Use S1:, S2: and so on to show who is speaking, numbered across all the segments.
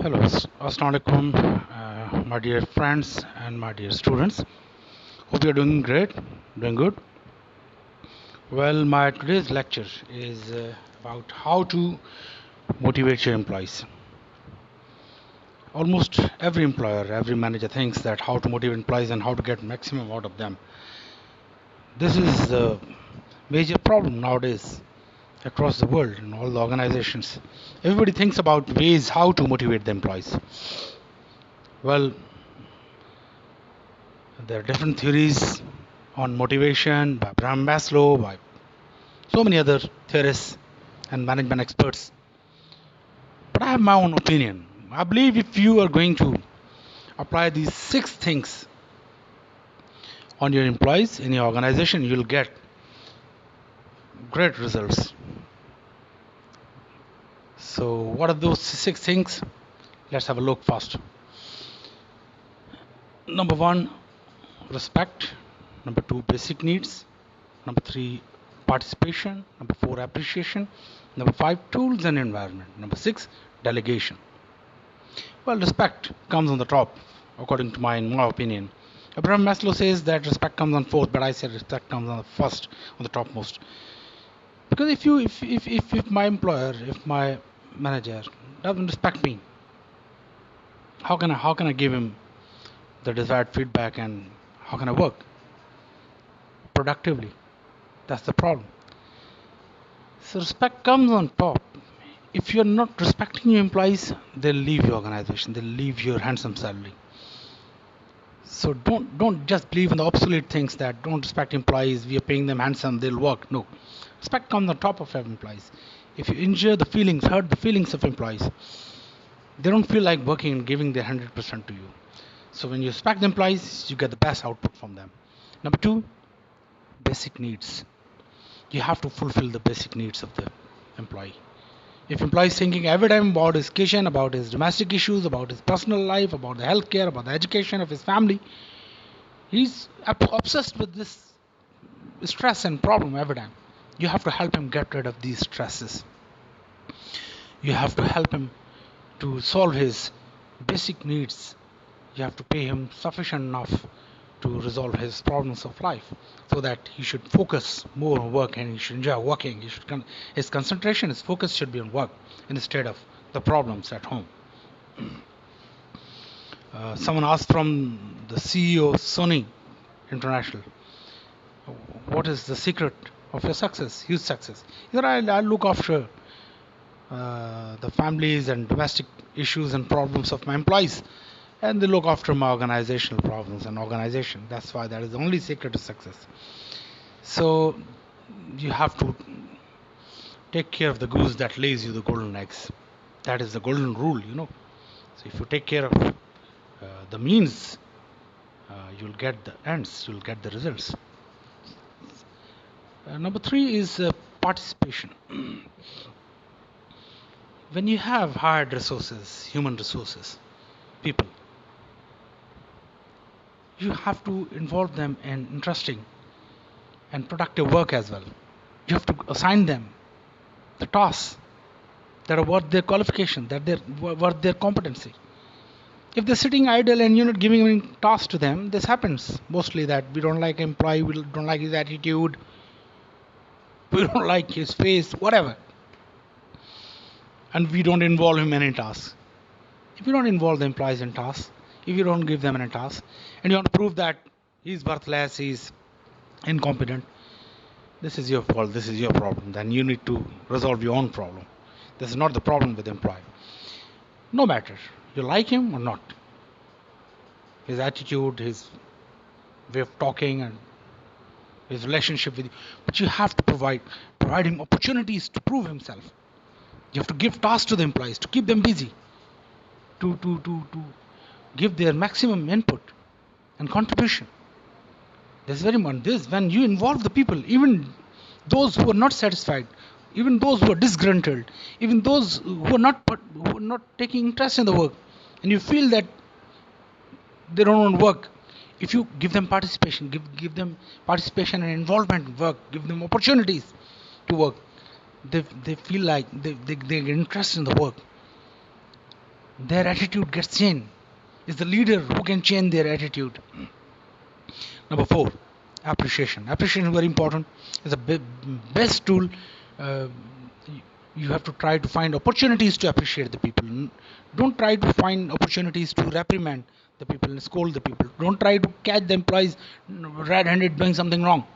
S1: Hello, Assalamu alaikum, my dear friends and my dear students. Hope you're doing great, doing good. Well, my today's lecture is about how to motivate your employees. Almost every employer, every manager thinks that how to motivate employees and how to get maximum out of them. This is the major problem nowadays across the world in all the organizations. Everybody thinks about ways how to motivate the employees. Well, there are different theories on motivation by Abraham Maslow, by so many other theorists and management experts. But I have my own opinion. I believe if you are going to apply these 6 things on your employees in your organization, you'll get great results. So, what are those 6 things? Let's have a look first. Number 1, respect. Number 2, basic needs. Number 3, participation. Number 4, appreciation. Number 5, tools and environment. Number 6, delegation. Well, respect comes on the top, according to in my opinion. Abraham Maslow says that respect comes on fourth, but I said respect comes on the first, on the topmost. Because if my employer, if my manager doesn't respect me, how can I give him the desired feedback and how can I work productively? That's the problem. So respect comes on top. If you're not respecting your employees, they'll leave your organization, they'll leave your handsome salary. So don't just believe in the obsolete things that don't respect employees, we are paying them handsome, they'll work. No. Respect comes on top of employees. If you injure the feelings, hurt the feelings of employees, they don't feel like working and giving their 100% to you. So when you respect the employees, you get the best output from them. Number 2, basic needs. You have to fulfill the basic needs of the employee. If employee is thinking every time about his kitchen, about his domestic issues, about his personal life, about the healthcare, about the education of his family, he's obsessed with this stress and problem every time. You have to help him get rid of these stresses. You have to help him to solve his basic needs. You have to pay him sufficient enough to resolve his problems of life so that he should focus more on work and he should enjoy working. His concentration, his focus should be on work instead of the problems at home. Someone asked from the CEO of Sony International, what is the secret of your success, huge success? He said, I look after the families and domestic issues and problems of my employees, and they look after my organizational problems and organization. That's why that is the only secret to success. So you have to take care of the goose that lays you the golden eggs. That is the golden rule. So if you take care of the means, you'll get the ends, you'll get the results. Number 3 is participation. When you have hired resources, human resources, people, you have to involve them in interesting and productive work as well. You have to assign them the tasks that are worth their qualification, that they're worth their competency. If they're sitting idle and you're not giving any tasks to them, this happens mostly that we don't like an employee, we don't like his attitude, we don't like his face, whatever. And we don't involve him in any tasks. If you don't involve the employees in tasks, if you don't give them any tasks, and you want to prove that he's worthless, he's incompetent, this is your fault, this is your problem. Then you need to resolve your own problem. This is not the problem with the employee. No matter you like him or not, his attitude, his way of talking, and his relationship with you, but you have to provide him opportunities to prove himself. You have to give tasks to the employees to keep them busy, to give their maximum input and contribution. This is very important. This when you involve the people, even those who are not satisfied, even those who are disgruntled, even those who are not taking interest in the work, and you feel that they don't want to work, if you give them participation, give them participation and involvement in work, give them opportunities to work, they feel like they get interest in the work. their attitude gets changed. It's the leader who can change their attitude. Number 4, appreciation. Appreciation is very important. It's the best tool. Uh, you have to try to find opportunities to appreciate the people. Don't try to find opportunities to reprimand the people and scold the people. Don't try to catch the employees red-handed doing something wrong.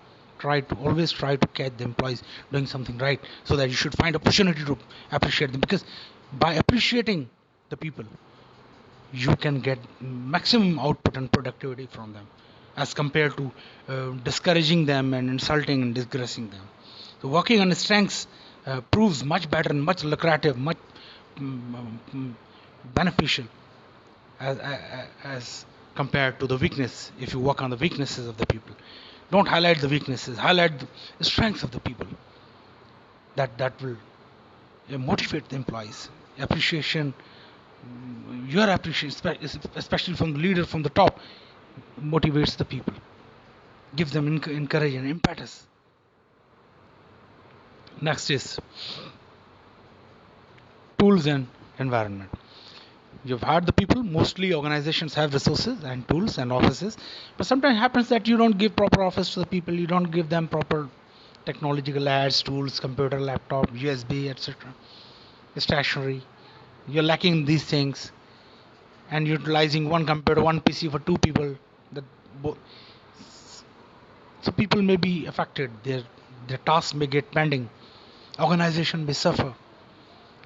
S1: Always try to catch the employees doing something right, so that you should find opportunity to appreciate them, because by appreciating the people you can get maximum output and productivity from them, as compared to discouraging them and insulting and disgracing them. So working on strengths proves much better and much lucrative, much beneficial as compared to the weakness. If you work on the weaknesses of the people, don't highlight the weaknesses, highlight the strengths of the people. That will motivate the employees. Appreciation, your appreciation, especially from the leader from the top, motivates the people, gives them encouragement and impetus. Next is tools and environment. You've hired the people. Mostly organizations have resources and tools and offices, but sometimes it happens that you don't give proper office to the people, you don't give them proper technological aids, tools, computer, laptop, USB, etc., stationery. You're lacking these things, and utilizing one computer, one PC for two people. That so people may be affected. Their tasks may get pending. Organization may suffer.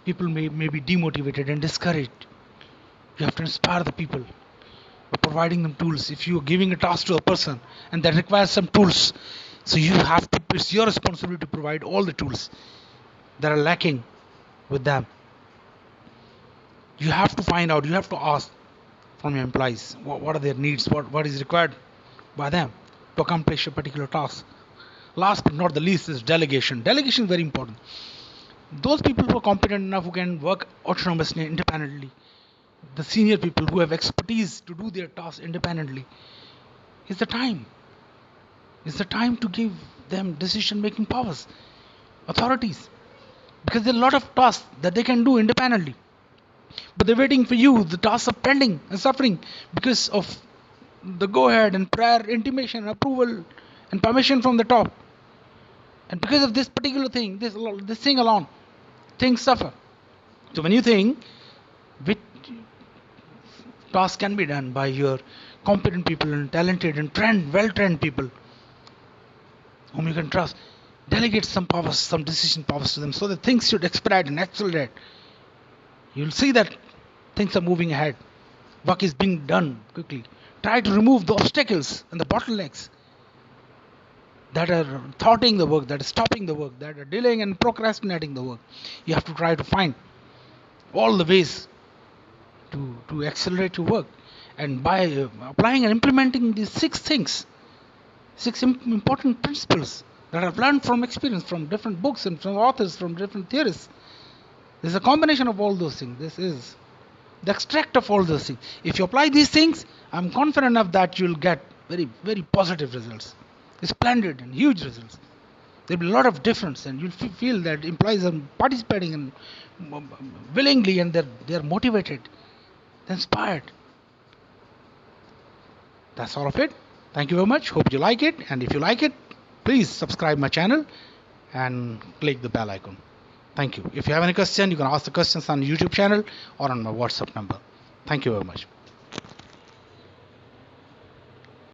S1: People may be demotivated and discouraged. You have to inspire the people by providing them tools. If you are giving a task to a person and that requires some tools, so you have to, it's your responsibility to provide all the tools that are lacking with them. You have to find out, you have to ask from your employees what are their needs, what is required by them to accomplish a particular task. Last but not the least is delegation. Delegation is very important. Those people who are competent enough, who can work autonomously, independently, the senior people who have expertise to do their tasks independently, it's the time. It's the time to give them decision-making powers, authorities, because there are a lot of tasks that they can do independently, but they're waiting for you. The tasks are pending and suffering because of the go-ahead and prior intimation, approval, and permission from the top. And because of this particular thing, this thing alone, things suffer. So when you think which task can be done by your competent people and talented and well-trained people whom you can trust, delegate some powers, some decision powers to them, so that things should expedite and accelerate. You'll see that things are moving ahead. Work is being done quickly. Try to remove the obstacles and the bottlenecks that are thwarting the work, that are stopping the work, that are delaying and procrastinating the work. You have to try to find all the ways to accelerate your work. And by applying and implementing these 6 things, 6 important principles that I've learned from experience, from different books and from authors, from different theorists. There's a combination of all those things. This is the extract of all those things. If you apply these things, I'm confident enough that you'll get very, very positive results. Splendid and huge results. There'll be a lot of difference, and you'll feel that employees are participating and willingly, and they're motivated, they're inspired. That's all of it. Thank you very much. Hope you like it, and if you like it, please subscribe my channel and click the bell icon. Thank you. If you have any question, you can ask the questions on the YouTube channel or on my WhatsApp number. Thank you very much.